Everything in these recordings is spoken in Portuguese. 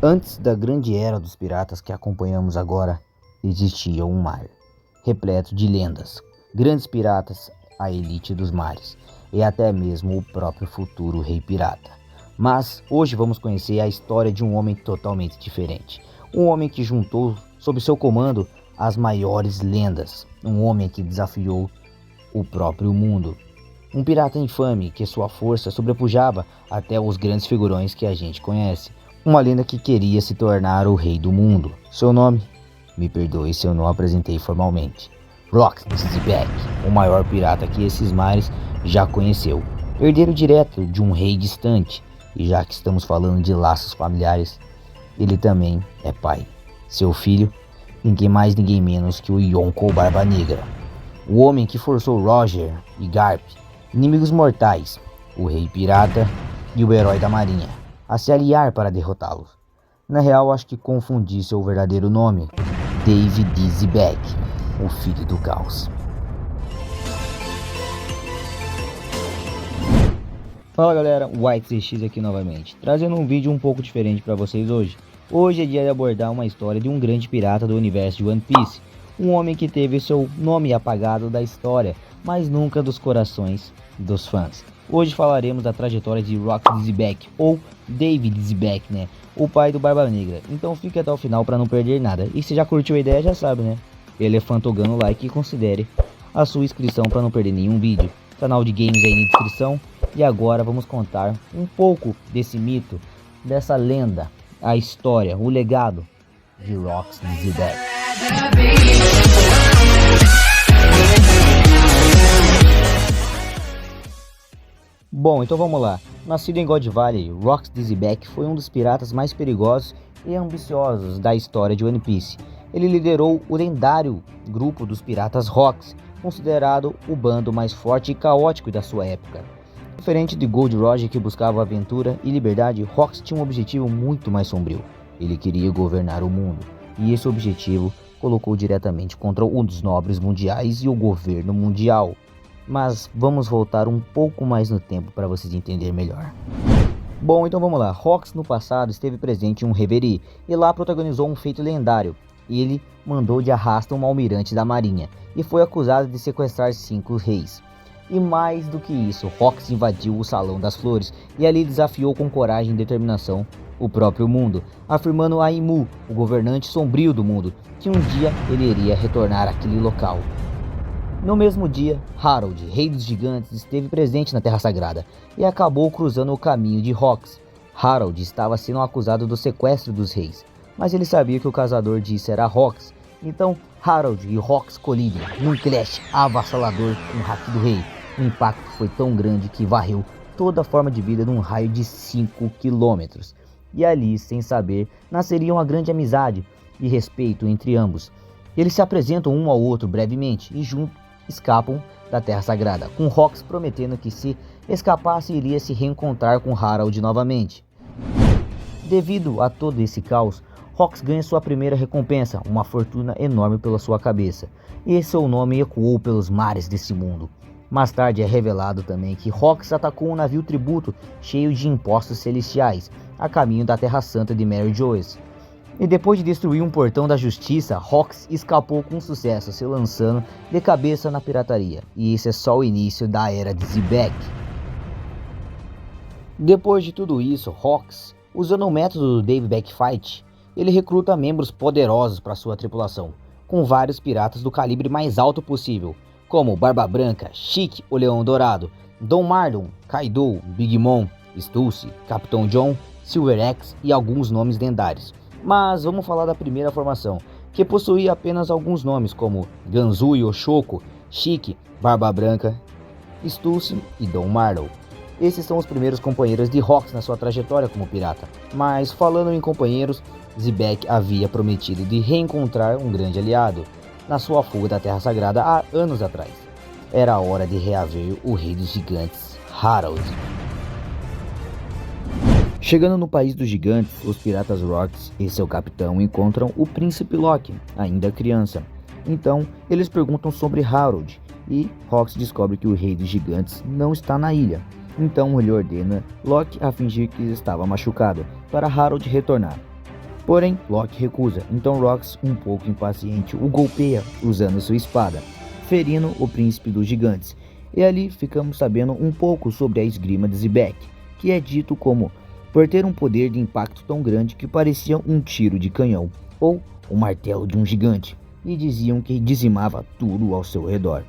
Antes da grande era dos piratas que acompanhamos agora, existia um mar, repleto de lendas, grandes piratas, a elite dos mares, e até mesmo o próprio futuro rei pirata. Mas hoje vamos conhecer a história de um homem totalmente diferente. Um homem que juntou sob seu comando as maiores lendas. Um homem que desafiou o próprio mundo. Um pirata infame que sua força sobrepujava até os grandes figurões que a gente conhece. Uma lenda que queria se tornar o rei do mundo. Seu nome? Me perdoe se eu não apresentei formalmente. Rocks Zeebeck, o maior pirata que esses mares já conheceu. Herdeiro direto de um rei distante. E já que estamos falando de laços familiares, ele também é pai. Seu filho, ninguém mais ninguém menos que o Yonko Barba Negra. O homem que forçou Roger e Garp, inimigos mortais, o rei pirata e o herói da marinha, a se aliar para derrotá-los. Na real, acho que confundi seu verdadeiro nome, David Zeebeck, o filho do caos. Fala galera, WhiteZX aqui novamente, trazendo um vídeo um pouco diferente para vocês hoje. Hoje é dia de abordar uma história de um grande pirata do universo de One Piece, um homem que teve seu nome apagado da história, mas nunca dos corações dos fãs. Hoje falaremos da trajetória de Rocks Zeebeck, ou David Zeebeck, né? O pai do Barba Negra. Então fique até o final para não perder nada. E se já curtiu a ideia, já sabe, né? Elefantogando o like e considere a sua inscrição para não perder nenhum vídeo. Canal de games aí na descrição. E agora vamos contar um pouco desse mito, dessa lenda, a história, o legado de Rocks Zeebeck. Bom, então vamos lá. Nascido em God Valley, Rocks Zeebeck foi um dos piratas mais perigosos e ambiciosos da história de One Piece. Ele liderou o lendário grupo dos piratas Rocks, considerado o bando mais forte e caótico da sua época. Diferente de Gold Roger, que buscava aventura e liberdade, Rocks tinha um objetivo muito mais sombrio. Ele queria governar o mundo, e esse objetivo colocou diretamente contra um dos nobres mundiais e o governo mundial. Mas vamos voltar um pouco mais no tempo para vocês entenderem melhor. Bom, então vamos lá. Rocks no passado esteve presente em um reverie e lá protagonizou um feito lendário. Ele mandou de arrasta um almirante da marinha e foi acusado de sequestrar 5 reis. E mais do que isso, Rocks invadiu o Salão das Flores e ali desafiou com coragem e determinação o próprio mundo, afirmando a Imu, o governante sombrio do mundo, que um dia ele iria retornar àquele local. No mesmo dia, Harold, rei dos gigantes, esteve presente na Terra Sagrada e acabou cruzando o caminho de Rocks. Harold estava sendo acusado do sequestro dos reis, mas ele sabia que o caçador disso era Rocks. Então Harold e Rocks colidem num clash avassalador com o Haki do Rei. O impacto foi tão grande que varreu toda a forma de vida num raio de 5 km. E ali, sem saber, nasceria uma grande amizade e respeito entre ambos. Eles se apresentam um ao outro brevemente e juntos escapam da Terra Sagrada, com Rocks prometendo que se escapasse iria se reencontrar com Harold novamente. Devido a todo esse caos, Rocks ganha sua primeira recompensa, uma fortuna enorme pela sua cabeça, e seu nome ecoou pelos mares desse mundo. Mais tarde é revelado também que Rocks atacou um navio tributo cheio de impostos celestiais, a caminho da Terra Santa de Mary Joyce. E depois de destruir um portão da justiça, Rocks escapou com sucesso, se lançando de cabeça na pirataria. E esse é só o início da era de Zeebeck. Depois de tudo isso, Rocks, usando o método do Dave Backfight, ele recruta membros poderosos para sua tripulação, com vários piratas do calibre mais alto possível, como Barba Branca, Chique, o Leão Dourado, Don Marlon, Kaido, Big Mom, Stussy, Capitão John, Silver Axe e alguns nomes lendários. Mas vamos falar da primeira formação, que possuía apenas alguns nomes como Ganzui Oshoko, Chique, Barba Branca, Stussy e Don Marlon. Esses são os primeiros companheiros de Rocks na sua trajetória como pirata. Mas falando em companheiros, Zeebeck havia prometido de reencontrar um grande aliado na sua fuga da Terra Sagrada há anos atrás. Era a hora de reaver o rei dos gigantes, Harold. Chegando no país dos gigantes, os piratas Rocks e seu capitão encontram o príncipe Loki, ainda criança. Então, eles perguntam sobre Harold e Rocks descobre que o rei dos gigantes não está na ilha. Então ele ordena Loki a fingir que estava machucado, para Harold retornar. Porém, Loki recusa, então Rox, um pouco impaciente, o golpeia usando sua espada, ferindo o príncipe dos gigantes. E ali ficamos sabendo um pouco sobre a esgrima de Zebek, que é dito como por ter um poder de impacto tão grande que parecia um tiro de canhão, ou o martelo de um gigante, e diziam que dizimava tudo ao seu redor.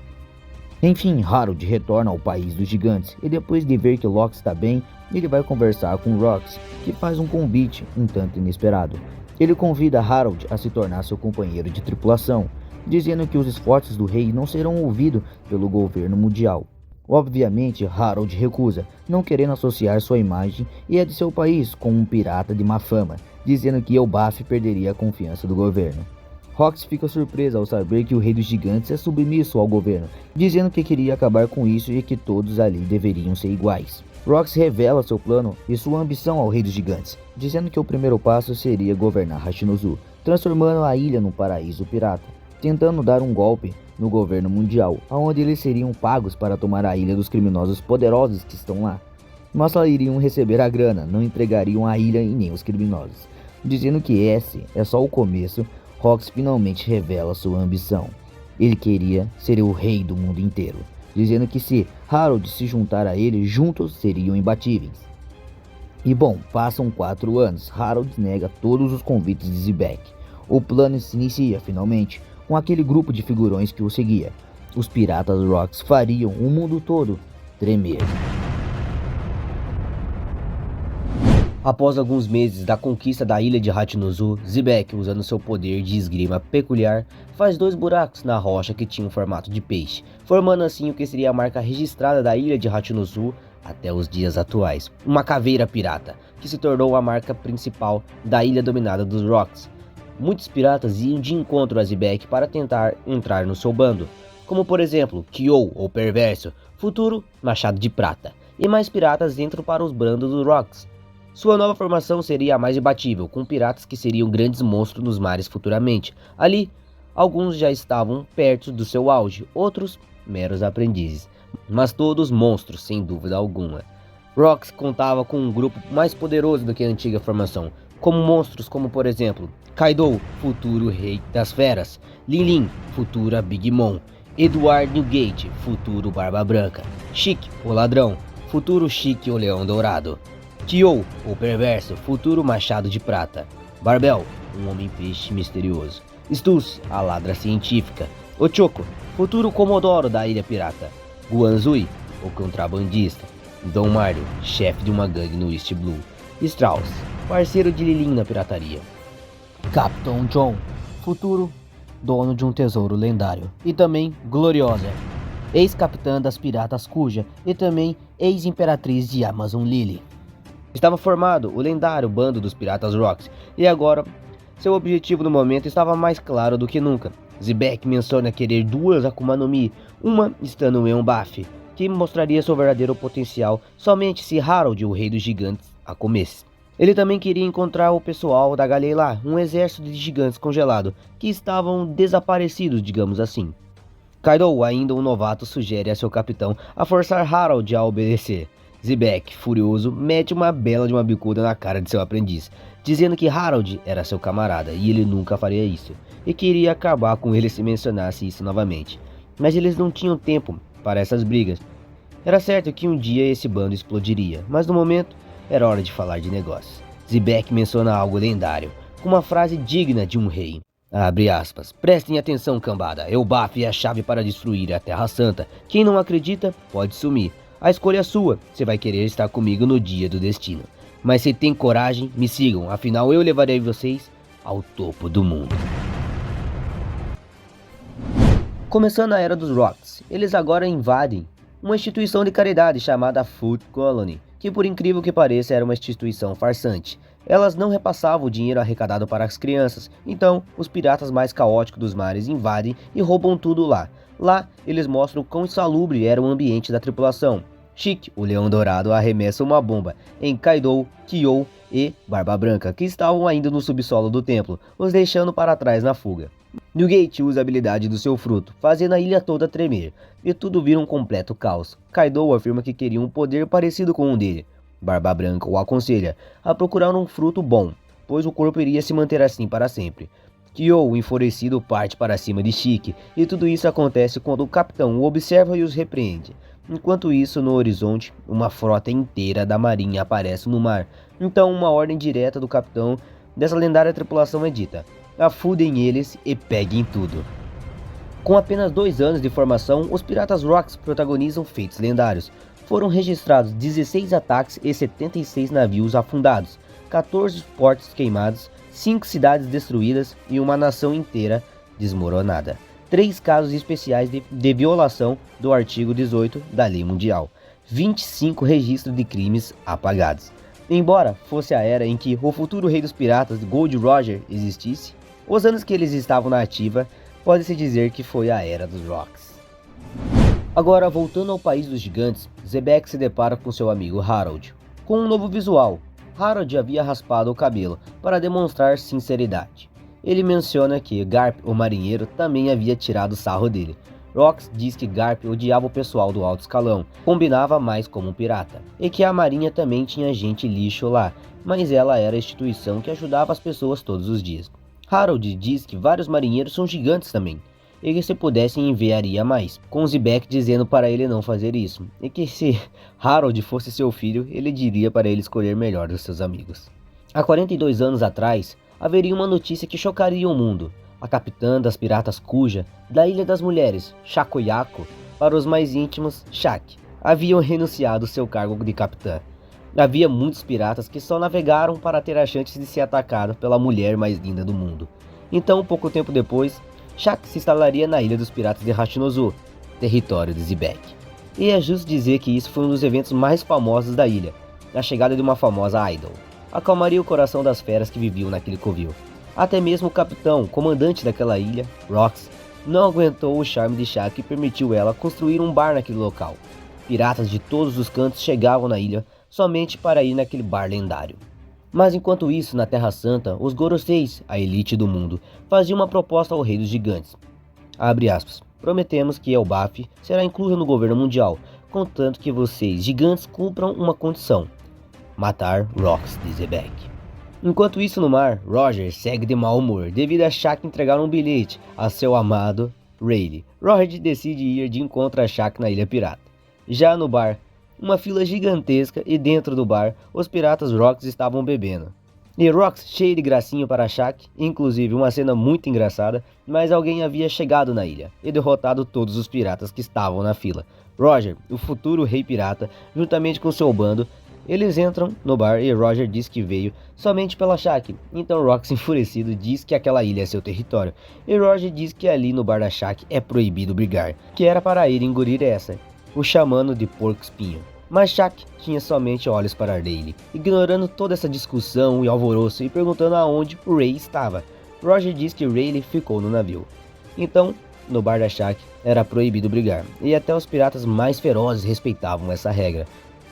Enfim, Harold retorna ao país dos gigantes, e depois de ver que Loki está bem, ele vai conversar com Rox, que faz um convite um tanto inesperado. Ele convida Harold a se tornar seu companheiro de tripulação, dizendo que os esforços do rei não serão ouvidos pelo governo mundial. Obviamente, Harold recusa, não querendo associar sua imagem e a de seu país com um pirata de má fama, dizendo que Elbaf perderia a confiança do governo. Rox fica surpresa ao saber que o rei dos gigantes é submisso ao governo, dizendo que queria acabar com isso e que todos ali deveriam ser iguais. Rox revela seu plano e sua ambição ao rei dos gigantes, dizendo que o primeiro passo seria governar Hashinozu, transformando a ilha num paraíso pirata, tentando dar um golpe no governo mundial, onde eles seriam pagos para tomar a ilha dos criminosos poderosos que estão lá. Mas só iriam receber a grana, não entregariam a ilha e nem os criminosos. Dizendo que esse é só o começo, Rox finalmente revela sua ambição. Ele queria ser o rei do mundo inteiro, dizendo que se Harold se juntar a ele, juntos seriam imbatíveis. E bom, passam 4 anos, Harold nega todos os convites de Zebek. O plano se inicia finalmente, com aquele grupo de figurões que o seguia. Os piratas Rox fariam o mundo todo tremer. Após alguns meses da conquista da ilha de Hashinozu, Zebek, usando seu poder de esgrima peculiar, faz 2 buracos na rocha que tinham formato de peixe, formando assim o que seria a marca registrada da ilha de Hashinozu até os dias atuais, uma caveira pirata, que se tornou a marca principal da ilha dominada dos Rox. Muitos piratas iam de encontro a Zebek para tentar entrar no seu bando, como por exemplo Kyo, ou Perverso, futuro Machado de Prata, e mais piratas entram para os bandos dos Rox. Sua nova formação seria a mais imbatível, com piratas que seriam grandes monstros nos mares futuramente. Ali, alguns já estavam perto do seu auge, outros meros aprendizes, mas todos monstros, sem dúvida alguma. Rox contava com um grupo mais poderoso do que a antiga formação, como monstros como por exemplo Kaido, futuro rei das feras, Lin Lin, futura Big Mom, Edward Newgate, futuro Barba Branca, Chique, o ladrão, futuro Chique, o leão dourado, Kyo, o perverso, futuro Machado de Prata, Barbel, um homem-peixe misterioso, Stus, a ladra científica, Ochoko, futuro Comodoro da Ilha Pirata, Guanzui, o contrabandista, Don Mario, chefe de uma gangue no East Blue, Strauss, parceiro de Lilin na pirataria, Capitão John, futuro dono de um tesouro lendário, e também Gloriosa, ex-capitã das piratas Kuja e também ex-imperatriz de Amazon Lily. Estava formado o lendário bando dos piratas Rox, e agora seu objetivo no momento estava mais claro do que nunca. Zebek menciona querer 2 Akuma no Mi, uma estando em Elbaf, que mostraria seu verdadeiro potencial somente se Harold, o rei dos gigantes, a comesse. Ele também queria encontrar o pessoal da Galeilá, um exército de gigantes congelado, que estavam desaparecidos, digamos assim. Kaido, ainda um novato, sugere a seu capitão a forçar Harold a obedecer. Zebek, furioso, mete uma bela de uma bicuda na cara de seu aprendiz, dizendo que Harold era seu camarada e ele nunca faria isso, e queria acabar com ele se mencionasse isso novamente. Mas eles não tinham tempo para essas brigas. Era certo que um dia esse bando explodiria, mas no momento era hora de falar de negócios. Zebek menciona algo lendário, com uma frase digna de um rei. Abre aspas. Prestem atenção, cambada. Elbaf é a chave para destruir a Terra Santa. Quem não acredita, pode sumir. A escolha é sua. Você vai querer estar comigo no dia do destino. Mas se tem coragem, me sigam. Afinal, eu levarei vocês ao topo do mundo. Começando a era dos Rox, eles agora invadem uma instituição de caridade chamada Food Colony, que por incrível que pareça era uma instituição farsante. Elas não repassavam o dinheiro arrecadado para as crianças, então os piratas mais caóticos dos mares invadem e roubam tudo lá. Lá, eles mostram quão insalubre era o ambiente da tripulação. Chique, o leão dourado, arremessa uma bomba em Kaido, Kyo e Barba Branca, que estavam ainda no subsolo do templo, os deixando para trás na fuga. Newgate usa a habilidade do seu fruto, fazendo a ilha toda tremer, e tudo vira um completo caos. Kaido afirma que queria um poder parecido com o dele. Barba Branca o aconselha a procurar um fruto bom, pois o corpo iria se manter assim para sempre. Kyo, enfurecido, parte para cima de Shiki, e tudo isso acontece quando o capitão o observa e os repreende. Enquanto isso, no horizonte, uma frota inteira da marinha aparece no mar. Então uma ordem direta do capitão dessa lendária tripulação é dita: afundem eles e peguem tudo. Com apenas 2 anos de formação, os Piratas Rocks protagonizam feitos lendários. Foram registrados 16 ataques e 76 navios afundados, 14 portos queimados, 5 cidades destruídas e uma nação inteira desmoronada. 3 casos especiais de violação do artigo 18 da Lei Mundial. 25 registros de crimes apagados. Embora fosse a era em que o futuro rei dos piratas, Gold Roger, existisse, os anos que eles estavam na ativa, pode-se dizer que foi a era dos Rocks. Agora, voltando ao país dos gigantes, Xebec se depara com seu amigo Harold. Com um novo visual, Harold havia raspado o cabelo para demonstrar sinceridade. Ele menciona que Garp, o marinheiro, também havia tirado sarro dele. Rocks diz que Garp odiava o pessoal do alto escalão, combinava mais como um pirata, e que a marinha também tinha gente lixo lá, mas ela era a instituição que ajudava as pessoas todos os dias. Harold diz que vários marinheiros são gigantes também, e que se pudesse enviaria mais, com Xebec dizendo para ele não fazer isso, e que se Harold fosse seu filho, ele diria para ele escolher melhor dos seus amigos. Há 42 anos atrás, haveria uma notícia que chocaria o mundo. A capitã das piratas Kuja, da Ilha das Mulheres, Shakoyako, para os mais íntimos, Shak, haviam renunciado seu cargo de capitã. Havia muitos piratas que só navegaram para ter a chance de ser atacado pela mulher mais linda do mundo. Então, pouco tempo depois, Shak se instalaria na Ilha dos Piratas de Hachinozu, território de Xebec. E é justo dizer que isso foi um dos eventos mais famosos da ilha. A chegada de uma famosa idol acalmaria o coração das feras que viviam naquele covil. Até mesmo o capitão, comandante daquela ilha, Rocks, não aguentou o charme de Shak e permitiu ela construir um bar naquele local. Piratas de todos os cantos chegavam na ilha somente para ir naquele bar lendário. Mas enquanto isso, na Terra Santa, os Goroseis, a elite do mundo, faziam uma proposta ao Rei dos Gigantes. Abre aspas. Prometemos que Elbaf será incluído no governo mundial, contanto que vocês, gigantes, cumpram uma condição: matar Rocks de Xebec. Enquanto isso no mar, Roger segue de mau humor devido a Shak entregar um bilhete a seu amado Rayleigh. Roger decide ir de encontro a Shak na Ilha Pirata. Já no bar, uma fila gigantesca, e dentro do bar, os piratas Rocks estavam bebendo. E Rocks, cheio de gracinha para Shak, inclusive uma cena muito engraçada, mas alguém havia chegado na ilha e derrotado todos os piratas que estavam na fila. Roger, o futuro rei pirata, juntamente com seu bando, eles entram no bar e Roger diz que veio somente pela Shak. Então Rocks, enfurecido, diz que aquela ilha é seu território. E Roger diz que ali no bar da Shak é proibido brigar, que era para ir engolir essa, o chamando de porco espinho. Mas Shak tinha somente olhos para Rayleigh, ignorando toda essa discussão e alvoroço e perguntando aonde o Ray estava. Roger diz que Rayleigh ficou no navio. Então, no bar da Shak era proibido brigar, e até os piratas mais ferozes respeitavam essa regra.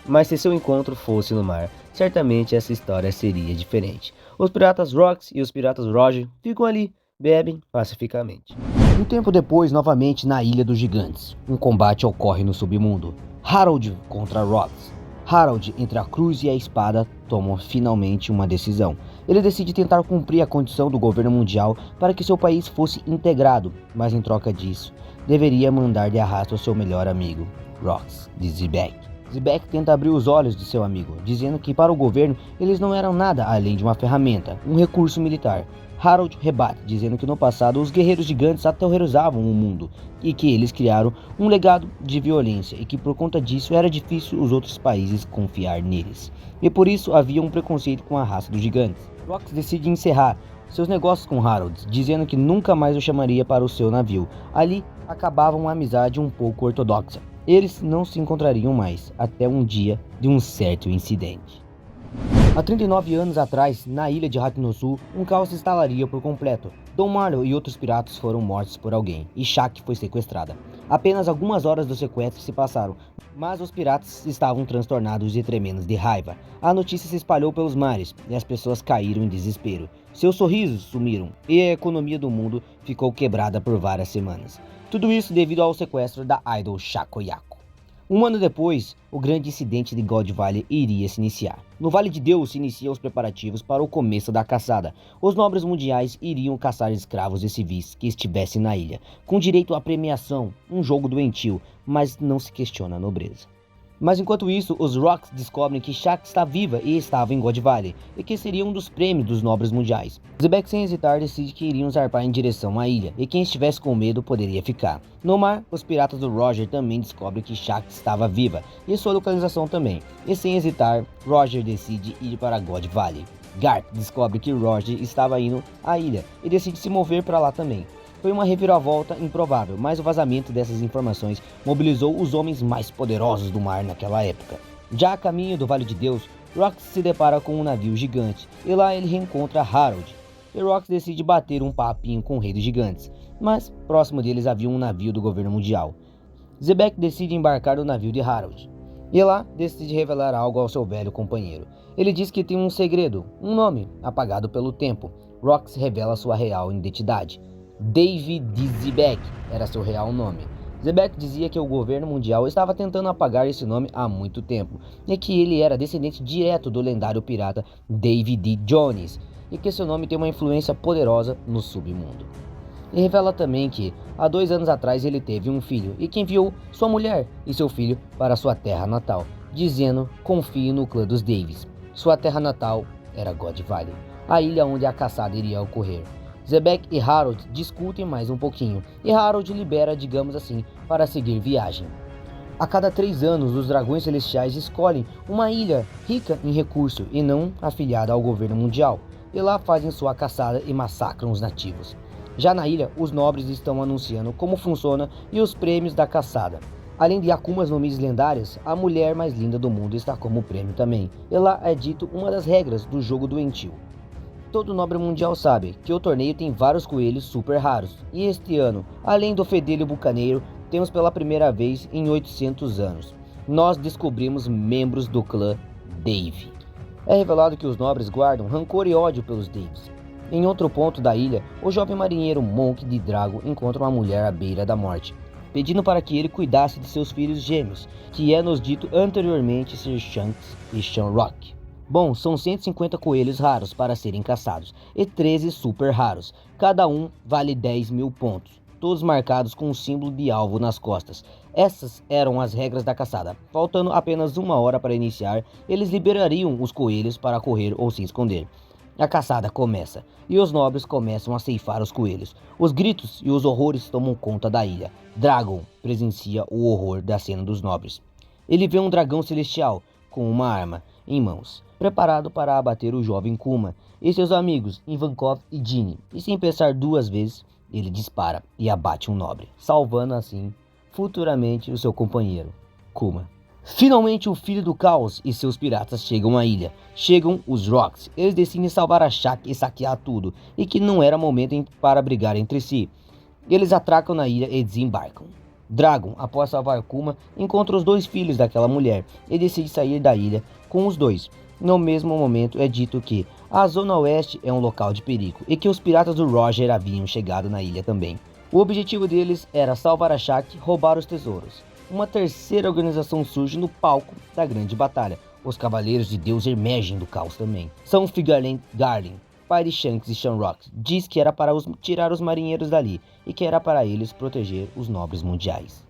Mas se seu encontro fosse no mar, certamente essa história seria diferente. Os piratas Rocks e os piratas Roger ficam ali, bebem pacificamente. Um tempo depois, novamente na Ilha dos Gigantes, um combate ocorre no submundo. Harold contra Rocks. Harold, entre a cruz e a espada, toma finalmente uma decisão. Ele decide tentar cumprir a condição do governo mundial para que seu país fosse integrado, mas em troca disso, deveria mandar de arrasto ao seu melhor amigo, Rocks de Xebec. Xebec tenta abrir os olhos de seu amigo, dizendo que para o governo eles não eram nada além de uma ferramenta, um recurso militar. Harold rebate, dizendo que no passado os guerreiros gigantes aterrorizavam o mundo e que eles criaram um legado de violência e que por conta disso era difícil os outros países confiar neles. E por isso havia um preconceito com a raça dos gigantes. Rocks decide encerrar seus negócios com Harold, dizendo que nunca mais o chamaria para o seu navio. Ali acabava uma amizade um pouco ortodoxa. Eles não se encontrariam mais, até um dia de um certo incidente. Há 39 anos atrás, na ilha de Hachinosu, um caos se instalaria por completo. Don Marlow e outros piratas foram mortos por alguém, e Shak foi sequestrada. Apenas algumas horas do sequestro se passaram, mas os piratas estavam transtornados e tremendo de raiva. A notícia se espalhou pelos mares, e as pessoas caíram em desespero. Seus sorrisos sumiram, e a economia do mundo ficou quebrada por várias semanas. Tudo isso devido ao sequestro da idol Shakoyako. Um ano depois, o grande incidente de God Valley iria se iniciar. No Vale de Deus se iniciam os preparativos para o começo da caçada. Os nobres mundiais iriam caçar escravos e civis que estivessem na ilha, com direito à premiação, um jogo doentio, mas não se questiona a nobreza. Mas enquanto isso, os Rocks descobrem que Shaq está viva e estava em God Valley, e que seria um dos prêmios dos nobres mundiais. Zebek, sem hesitar, decide que iriam zarpar em direção à ilha, e quem estivesse com medo poderia ficar. No mar, os piratas do Roger também descobrem que Shaq estava viva, e sua localização também, e sem hesitar, Roger decide ir para God Valley. Garp descobre que Roger estava indo à ilha, e decide se mover para lá também. Foi uma reviravolta improvável, mas o vazamento dessas informações mobilizou os homens mais poderosos do mar naquela época. Já a caminho do Vale de Deus, Rox se depara com um navio gigante, e lá ele reencontra Harold. E Rox decide bater um papinho com o Rei dos Gigantes, mas próximo deles havia um navio do governo mundial. Zebek decide embarcar no navio de Harold, e lá decide revelar algo ao seu velho companheiro. Ele diz que tem um segredo, um nome, apagado pelo tempo. Rox revela sua real identidade. David Zebek era seu real nome. Zebek dizia que o governo mundial estava tentando apagar esse nome há muito tempo, e que ele era descendente direto do lendário pirata David Jones, e que seu nome tem uma influência poderosa no submundo. E revela também que, há 2 anos atrás, ele teve um filho, e que enviou sua mulher e seu filho para sua terra natal, dizendo: confie no clã dos Davis. Sua terra natal era God Valley, a ilha onde a caçada iria ocorrer. Zebek e Harold discutem mais um pouquinho, e Harold libera, digamos assim, para seguir viagem. A cada 3 anos, os dragões celestiais escolhem uma ilha rica em recurso e não afiliada ao governo mundial, e lá fazem sua caçada e massacram os nativos. Já na ilha, os nobres estão anunciando como funciona e os prêmios da caçada. Além de Akumas no Mis lendárias, a mulher mais linda do mundo está como prêmio também, e lá é dito uma das regras do jogo doentio. Todo nobre mundial sabe que o torneio tem vários coelhos super raros, e este ano, além do fedelho bucaneiro, temos pela primeira vez em 800 anos. Nós descobrimos membros do clã Dave. É revelado que os nobres guardam rancor e ódio pelos Daves. Em outro ponto da ilha, o jovem marinheiro Monk de Drago encontra uma mulher à beira da morte, pedindo para que ele cuidasse de seus filhos gêmeos, que é nos dito anteriormente ser Shanks e Shamrock. Bom, são 150 coelhos raros para serem caçados, e 13 super raros, cada um vale 10.000 pontos, todos marcados com um símbolo de alvo nas costas. Essas eram as regras da caçada. Faltando apenas 1 hora para iniciar, eles liberariam os coelhos para correr ou se esconder. A caçada começa, e os nobres começam a ceifar os coelhos. Os gritos e os horrores tomam conta da ilha. Dragon presencia o horror da cena dos nobres. Ele vê um dragão celestial com uma arma em mãos, preparado para abater o jovem Kuma e seus amigos Ivankov e Ginny, e sem pensar 2 vezes, ele dispara e abate um nobre, salvando assim futuramente o seu companheiro, Kuma. Finalmente o Filho do Caos e seus piratas chegam à ilha. Chegam os Rocks, eles decidem salvar a Shaq e saquear tudo, e que não era momento para brigar entre si. Eles atracam na ilha e desembarcam. Dragon, após salvar Kuma, encontra os 2 filhos daquela mulher e decide sair da ilha com os 2. No mesmo momento é dito que a Zona Oeste é um local de perigo e que os piratas do Roger haviam chegado na ilha também. O objetivo deles era salvar a Shaq e roubar os tesouros. Uma terceira organização surge no palco da grande batalha. Os Cavaleiros de Deus emergem do caos também. São Figarland Garden, pai de Shanks e Shamrock, diz que era para tirar os marinheiros dali e que era para eles proteger os nobres mundiais.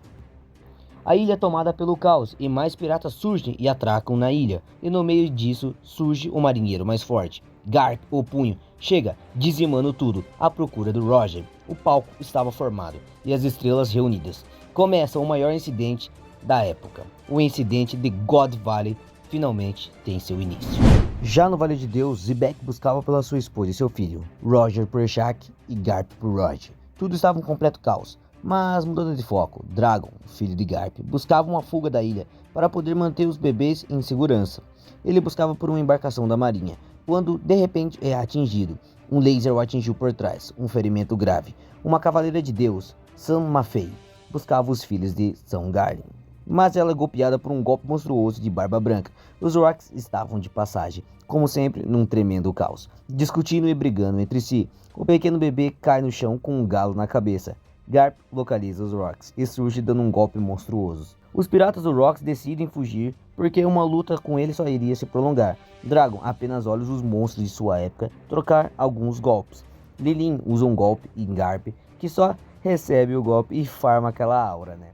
A ilha é tomada pelo caos e mais piratas surgem e atracam na ilha, e no meio disso surge o marinheiro mais forte. Garp, o punho, chega dizimando tudo à procura do Roger. O palco estava formado e as estrelas reunidas. Começa o maior incidente da época. O incidente de God Valley finalmente tem seu início. Já no Vale de Deus, Zebek buscava pela sua esposa e seu filho, Roger por Shaq e Garp por Roger. Tudo estava em completo caos, mas mudando de foco, Dragon, filho de Garp, buscava uma fuga da ilha para poder manter os bebês em segurança. Ele buscava por uma embarcação da marinha, quando de repente é atingido. Um laser o atingiu por trás, um ferimento grave. Uma cavaleira de Deus, Sam Mafei, buscava os filhos de São Garden, mas ela é golpeada por um golpe monstruoso de Barba Branca. Os Rocks estavam de passagem, como sempre, num tremendo caos, discutindo e brigando entre si. O pequeno bebê cai no chão com um galo na cabeça. Garp localiza os Rocks e surge dando um golpe monstruoso. Os piratas do Rocks decidem fugir porque uma luta com ele só iria se prolongar. Dragon apenas olha os monstros de sua época trocar alguns golpes. Lilin usa um golpe em Garp, que só recebe o golpe e farma aquela aura, né?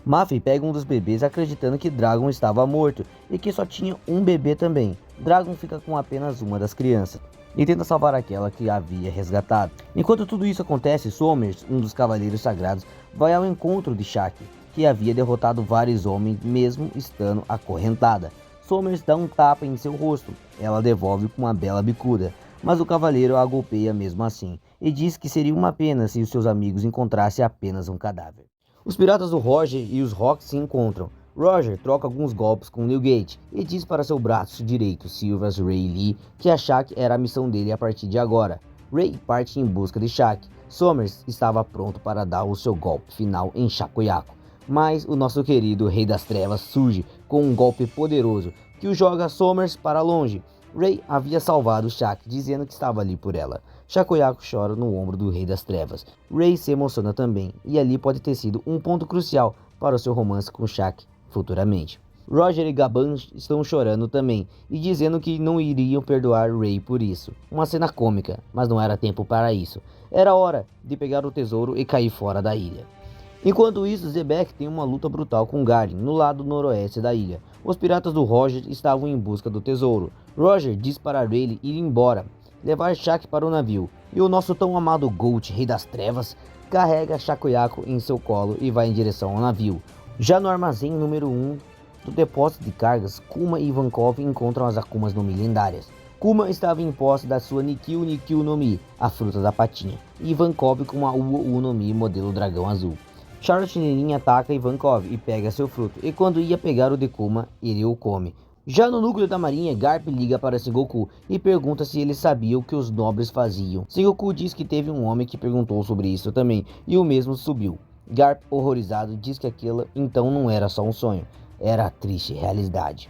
Maffei pega um dos bebês acreditando que Dragon estava morto e que só tinha um bebê também. Dragon fica com apenas uma das crianças e tenta salvar aquela que havia resgatado. Enquanto tudo isso acontece, Somers, um dos cavaleiros sagrados, vai ao encontro de Shaq, que havia derrotado vários homens mesmo estando acorrentada. Somers dá um tapa em seu rosto, ela devolve com uma bela bicuda, mas o cavaleiro a golpeia mesmo assim, e diz que seria uma pena se os seus amigos encontrassem apenas um cadáver. Os piratas do Roger e os Rocks se encontram. Roger troca alguns golpes com Newgate e diz para seu braço direito, Sylvas Ray Lee, que a Shaq era a missão dele a partir de agora. Ray parte em busca de Shaq. Somers estava pronto para dar o seu golpe final em Shakuyaku, mas o nosso querido Rei das Trevas surge com um golpe poderoso que o joga Somers para longe. Ray havia salvado Shaq, dizendo que estava ali por ela. Shakuyaku chora no ombro do Rei das Trevas. Ray se emociona também, e ali pode ter sido um ponto crucial para o seu romance com Shaq futuramente. Roger e Gaban estão chorando também, e dizendo que não iriam perdoar Ray por isso. Uma cena cômica, mas não era tempo para isso. Era hora de pegar o tesouro e cair fora da ilha. Enquanto isso, Zebek tem uma luta brutal com Garden, no lado noroeste da ilha. Os piratas do Roger estavam em busca do tesouro. Roger diz para Rayleigh ir embora, levar Shaq para o navio, e o nosso tão amado Gold, Rei das Trevas, carrega Shakuyaku em seu colo e vai em direção ao navio. Já no armazém número 1 do depósito de cargas, Kuma e Ivankov encontram as Akumas no Mi lendárias. Kuma estava em posse da sua Nikyu no Mi, a fruta da patinha, e Ivankov com uma Uo no Mi modelo dragão azul. Charlotte Lilin ataca Ivankov e pega seu fruto, e quando ia pegar o de Kuma, ele o come. Já no núcleo da marinha, Garp liga para Sengoku e pergunta se ele sabia o que os nobres faziam. Sengoku diz que teve um homem que perguntou sobre isso também, e o mesmo subiu. Garp, horrorizado, diz que aquilo então não era só um sonho, era a triste realidade.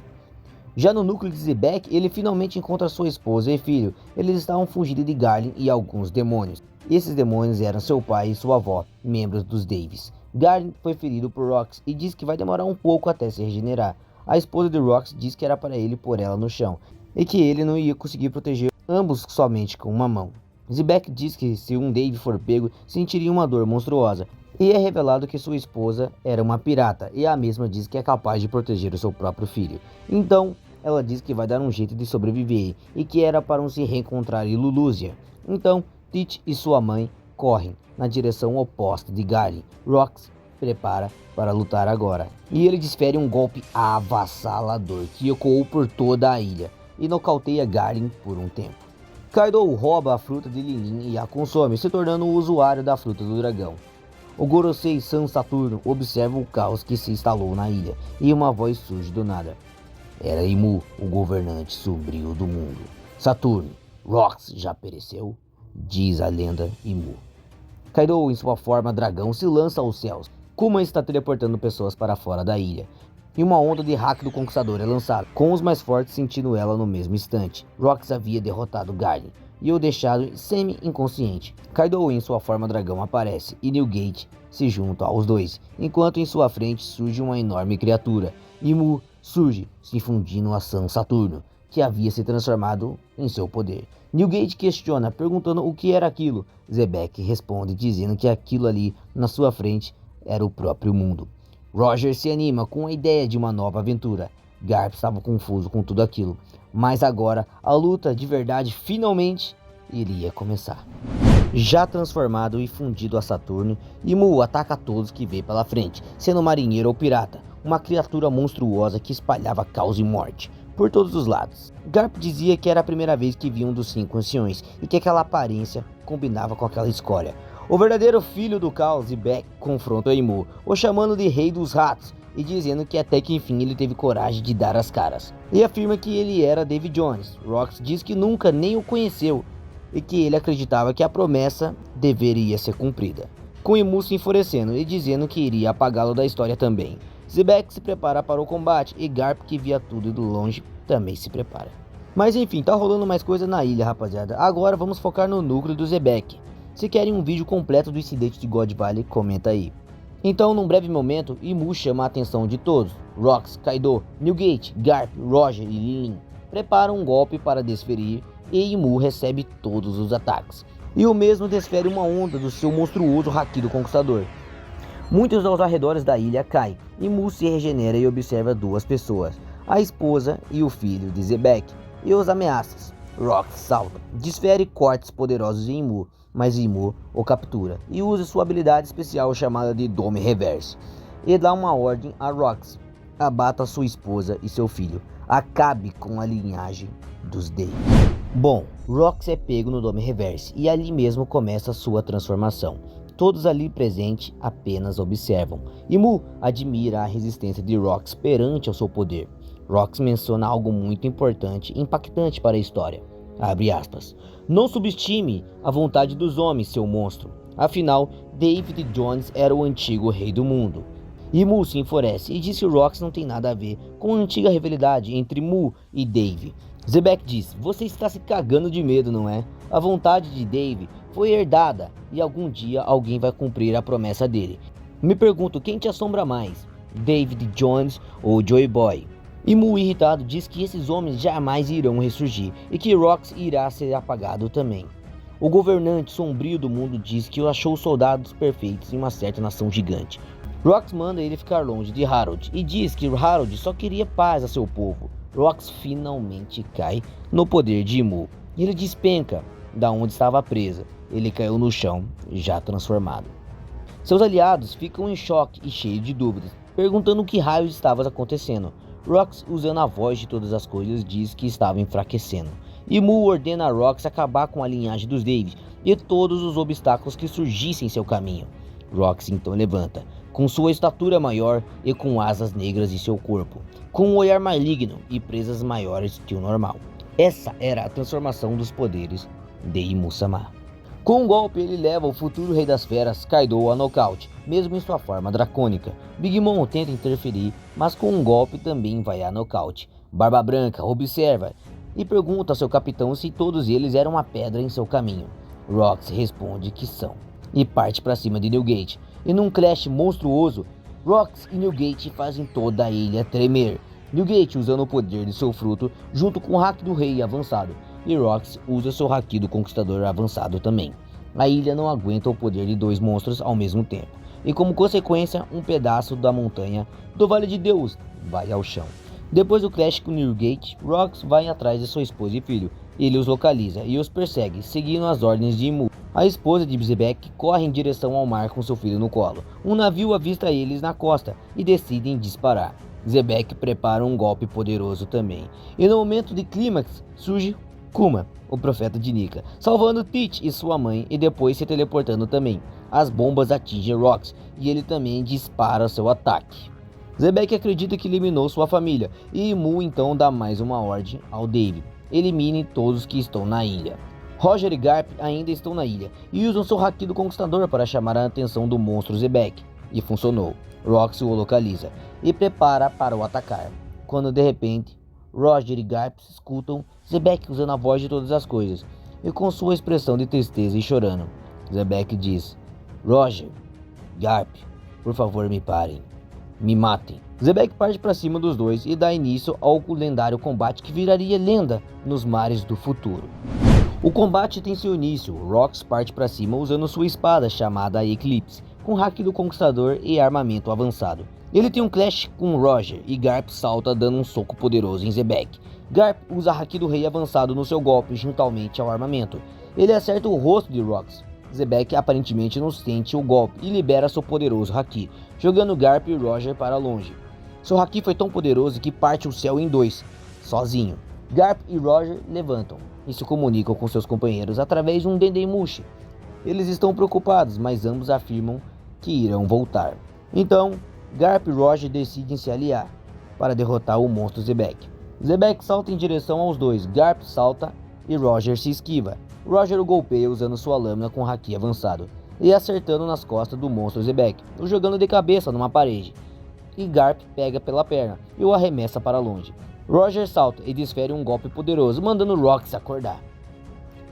Já no núcleo de Zebek, ele finalmente encontra sua esposa e filho. Eles estavam fugindo de Garlin e alguns demônios. Esses demônios eram seu pai e sua avó, membros dos Davis. Garlin foi ferido por Rox e diz que vai demorar um pouco até se regenerar. A esposa de Rox diz que era para ele pôr ela no chão, e que ele não ia conseguir proteger ambos somente com uma mão. Zebek diz que se um Dave for pego, sentiria uma dor monstruosa, e é revelado que sua esposa era uma pirata, e a mesma diz que é capaz de proteger o seu próprio filho. Então, ela diz que vai dar um jeito de sobreviver, e que era para se reencontrar em Lulúzia. Então, Teach e sua mãe correm na direção oposta de Garlin. Rox prepara para lutar agora, e ele desfere um golpe avassalador que ecoou por toda a ilha e nocauteia Garlin por um tempo. Kaido rouba a fruta de Lilin e a consome, se tornando o usuário da fruta do dragão. O Gorosei San Saturno observa o caos que se instalou na ilha, e uma voz surge do nada. Era Imu, o governante sombrio do mundo. Saturno, Rox já pereceu? Diz a lenda Imu. Kaido, em sua forma dragão, se lança aos céus. Kuma está teleportando pessoas para fora da ilha, e uma onda de hack do Conquistador é lançada, com os mais fortes sentindo ela no mesmo instante. Rox havia derrotado Garlin e o deixado semi-inconsciente. Kaido, em sua forma dragão, aparece e Newgate se junta aos dois, enquanto em sua frente surge uma enorme criatura. Imu surge, se fundindo a San Saturno, que havia se transformado em seu poder. Newgate questiona, perguntando o que era aquilo. Zebek responde, dizendo que aquilo ali na sua frente era o próprio mundo. Roger se anima com a ideia de uma nova aventura. Garp estava confuso com tudo aquilo, mas agora a luta de verdade finalmente iria começar. Já transformado e fundido a Saturno, Imu ataca todos que vê pela frente, sendo marinheiro ou pirata, uma criatura monstruosa que espalhava caos e morte por todos os lados. Garp dizia que era a primeira vez que via um dos 5 anciões e que aquela aparência combinava com aquela escória. O verdadeiro filho do caos, Zebek, confronta Imu, o chamando de Rei dos Ratos e dizendo que até que enfim ele teve coragem de dar as caras. E afirma que ele era Davy Jones. Rox diz que nunca nem o conheceu e que ele acreditava que a promessa deveria ser cumprida, com Imu se enfurecendo e dizendo que iria apagá-lo da história também. Zebek se prepara para o combate e Garp, que via tudo de longe, também se prepara. Mas enfim, tá rolando mais coisa na ilha, rapaziada. Agora vamos focar no núcleo do Zebek. Se querem um vídeo completo do incidente de God Valley, comenta aí. Então, num breve momento, Imu chama a atenção de todos. Rox, Kaido, Newgate, Garp, Roger e Lin preparam um golpe para desferir e Imu recebe todos os ataques. E o mesmo desfere uma onda do seu monstruoso Haki do Conquistador. Muitos aos arredores da ilha caem. Imu se regenera e observa duas pessoas, a esposa e o filho de Zebek, e os ameaças. Rox salta, desfere cortes poderosos em Imu, mas Imu o captura e usa sua habilidade especial chamada de Dome Reverse e dá uma ordem a Rox: abata sua esposa e seu filho, acabe com a linhagem dos Dei. Bom, Rox é pego no Dome Reverse e ali mesmo começa sua transformação. Todos ali presentes apenas observam. Imu admira a resistência de Rox perante ao seu poder. Rox menciona algo muito importante e impactante para a história. Abre aspas. Não subestime a vontade dos homens, seu monstro. Afinal, David Jones era o antigo rei do mundo. Imu se enfurece e diz que Rox não tem nada a ver com a antiga rivalidade entre Mu e Dave. Zebek diz: você está se cagando de medo, não é? A vontade de Dave foi herdada e algum dia alguém vai cumprir a promessa dele. Me pergunto quem te assombra mais, David Jones ou Joy Boy? Imu, irritado, diz que esses homens jamais irão ressurgir e que Rox irá ser apagado também. O governante sombrio do mundo diz que achou soldados perfeitos em uma certa nação gigante. Rox manda ele ficar longe de Harold e diz que Harold só queria paz a seu povo. Rox finalmente cai no poder de Imu e ele despenca da onde estava presa. Ele caiu no chão, já transformado. Seus aliados ficam em choque e cheios de dúvidas, perguntando o que raios estava acontecendo. Rox, usando a voz de todas as coisas, diz que estava enfraquecendo. Imu ordena a Rox acabar com a linhagem dos Davis e todos os obstáculos que surgissem em seu caminho. Rox então levanta, com sua estatura maior e com asas negras em seu corpo, com um olhar maligno e presas maiores que o normal. Essa era a transformação dos poderes de Imu-sama. Com um golpe, ele leva o futuro rei das feras, Kaido, a nocaute, mesmo em sua forma dracônica. Big Mom tenta interferir, mas com um golpe também vai a nocaute. Barba Branca observa e pergunta ao seu capitão se todos eles eram uma pedra em seu caminho. Rox responde que são, e parte para cima de Newgate. E num clash monstruoso, Rox e Newgate fazem toda a ilha tremer. Newgate usando o poder de seu fruto junto com o Haki do Rei avançado, e Rox usa seu Haki do Conquistador avançado também. A ilha não aguenta o poder de dois monstros ao mesmo tempo, e como consequência, um pedaço da montanha do Vale de Deus vai ao chão. Depois do clash com Newgate, Rox vai atrás de sua esposa e filho. Ele os localiza e os persegue, seguindo as ordens de Imu. A esposa de Zebek corre em direção ao mar com seu filho no colo. Um navio avista eles na costa e decidem disparar. Zebek prepara um golpe poderoso também. E no momento de clímax, surge Kuma, o profeta de Nika, salvando Teach e sua mãe e depois se teleportando também. As bombas atingem Rox e ele também dispara seu ataque. Zebek acredita que eliminou sua família e Imu então dá mais uma ordem ao Dave: elimine todos que estão na ilha. Roger e Garp ainda estão na ilha e usam seu Haki do Conquistador para chamar a atenção do monstro Zebek. E funcionou. Rox o localiza e prepara para o atacar, quando de repente Roger e Garp escutam Zebek usando a voz de todas as coisas e com sua expressão de tristeza e chorando. Zebek diz: Roger, Garp, por favor me parem, me matem. Zebek parte para cima dos dois e dá início ao lendário combate que viraria lenda nos mares do futuro. O combate tem seu início. Rox parte para cima usando sua espada chamada Eclipse, com Haki do Conquistador e armamento avançado. Ele tem um clash com Roger e Garp salta dando um soco poderoso em Zebek. Garp usa Haki do Rei avançado no seu golpe juntamente ao armamento. Ele acerta o rosto de Rox. Zebek aparentemente não sente o golpe e libera seu poderoso Haki, jogando Garp e Roger para longe. Seu Haki foi tão poderoso que parte o céu em dois, sozinho. Garp e Roger levantam e se comunicam com seus companheiros através de um Dendemushi. Eles estão preocupados, mas ambos afirmam que irão voltar. Então, Garp e Roger decidem se aliar para derrotar o monstro Zebek. Zebek salta em direção aos dois, Garp salta e Roger se esquiva. Roger o golpeia usando sua lâmina com Haki avançado e acertando nas costas do monstro Zebek, o jogando de cabeça numa parede. E Garp pega pela perna e o arremessa para longe. Roger salta e desfere um golpe poderoso, mandando Rox acordar.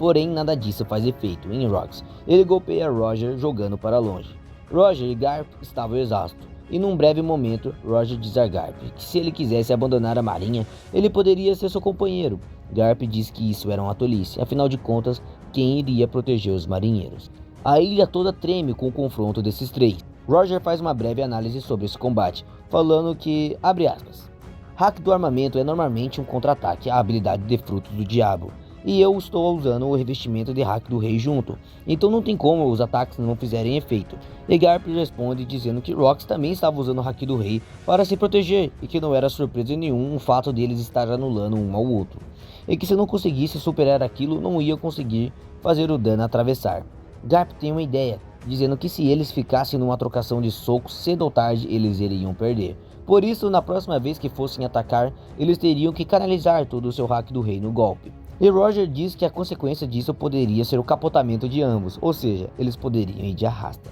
Porém, nada disso faz efeito em Rox. Ele golpeia Roger jogando para longe. Roger e Garp estavam exaustos, e num breve momento, Roger diz a Garp que se ele quisesse abandonar a marinha, ele poderia ser seu companheiro. Garp diz que isso era uma tolice, afinal de contas, quem iria proteger os marinheiros? A ilha toda treme com o confronto desses três. Roger faz uma breve análise sobre esse combate, falando que, abre aspas, hack do armamento é normalmente um contra-ataque à habilidade de frutos do diabo, e eu estou usando o revestimento de hack do rei junto, então não tem como os ataques não fizerem efeito. E Garp responde dizendo que Rox também estava usando o hack do rei para se proteger, e que não era surpresa nenhum o fato deles estar anulando um ao outro, e que se não conseguisse superar aquilo, não ia conseguir fazer o dano atravessar. Garp tem uma ideia, dizendo que se eles ficassem numa trocação de socos, cedo ou tarde eles iriam perder. Por isso, na próxima vez que fossem atacar, eles teriam que canalizar todo o seu hack do rei no golpe. E Roger diz que a consequência disso poderia ser o capotamento de ambos, ou seja, eles poderiam ir de arrasta.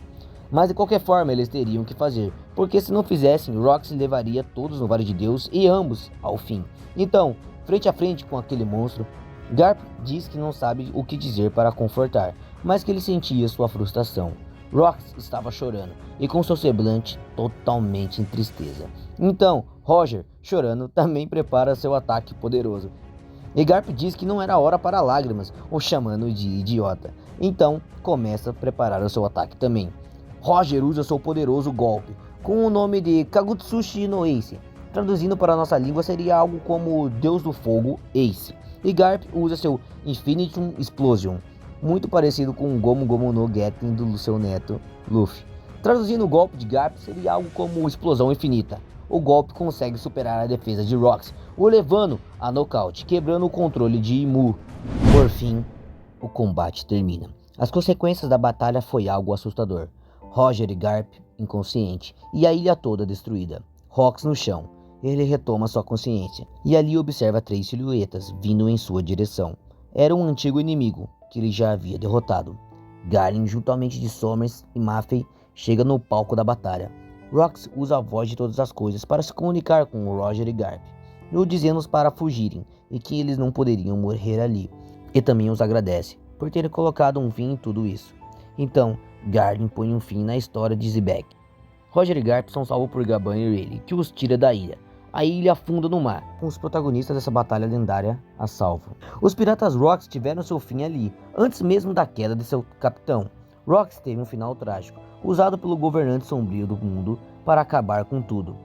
Mas de qualquer forma eles teriam que fazer, porque se não fizessem, Rox levaria todos no Vale de Deus e ambos ao fim. Então, frente a frente com aquele monstro, Garp diz que não sabe o que dizer para confortar, mas que ele sentia sua frustração. Rox estava chorando e com seu semblante totalmente em tristeza. Então, Roger, chorando, também prepara seu ataque poderoso. E Garp diz que não era hora para lágrimas, o chamando de idiota. Então, começa a preparar o seu ataque também. Roger usa seu poderoso golpe, com o nome de Kagutsushi no Ace. Traduzindo para a nossa língua seria algo como Deus do Fogo Ace. E Garp usa seu Infinitum Explosion, muito parecido com o Gomu Gomu no Gatling do seu neto, Luffy. Traduzindo o golpe de Garp seria algo como Explosão Infinita. O golpe consegue superar a defesa de Rox, o levando a nocaute, quebrando o controle de Imu. Por fim, o combate termina. As consequências da batalha foi algo assustador. Roger e Garp inconsciente e a ilha toda destruída. Rox no chão. Ele retoma sua consciência e ali observa 3 silhuetas vindo em sua direção. Era um antigo inimigo que ele já havia derrotado. Garlin, juntamente de Somers e Maffei, chega no palco da batalha. Rox usa a voz de todas as coisas para se comunicar com o Roger e Garp, o dizendo-os para fugirem e que eles não poderiam morrer ali, e também os agradece por terem colocado um fim em tudo isso. Então, Garlin põe um fim na história de Xebec. Roger e Garp são salvos por Gaban e Rayleigh, que os tira da ilha. A ilha afunda no mar, com os protagonistas dessa batalha lendária a salvo. Os piratas Rox tiveram seu fim ali, antes mesmo da queda de seu capitão. Rox teve um final trágico, usado pelo governante sombrio do mundo para acabar com tudo.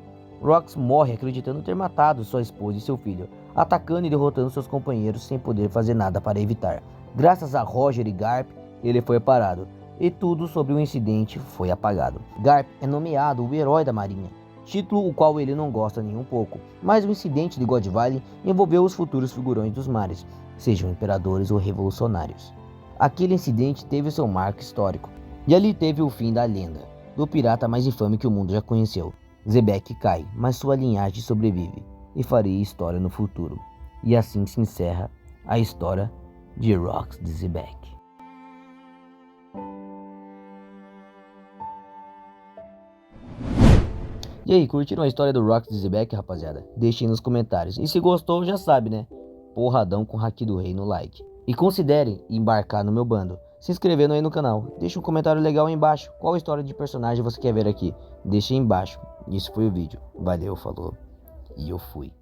Rox morre acreditando ter matado sua esposa e seu filho, atacando e derrotando seus companheiros sem poder fazer nada para evitar. Graças a Roger e Garp, ele foi parado, e tudo sobre o incidente foi apagado. Garp é nomeado o herói da marinha, título o qual ele não gosta nem um pouco, mas o incidente de God Valley envolveu os futuros figurões dos mares, sejam imperadores ou revolucionários. Aquele incidente teve seu marco histórico, e ali teve o fim da lenda, do pirata mais infame que o mundo já conheceu. Xebec cai, mas sua linhagem sobrevive, e faria história no futuro. E assim se encerra a história de Rox de Xebec. E aí, curtiram a história do Rox de Xebec, rapaziada? Deixem nos comentários. E se gostou, já sabe, né? Porradão com o Haki do Rei no like. E considerem embarcar no meu bando, se inscrevendo aí no canal. Deixe um comentário legal aí embaixo. Qual história de personagem você quer ver aqui? Deixe aí embaixo. Isso foi o vídeo. Valeu, falou. E eu fui.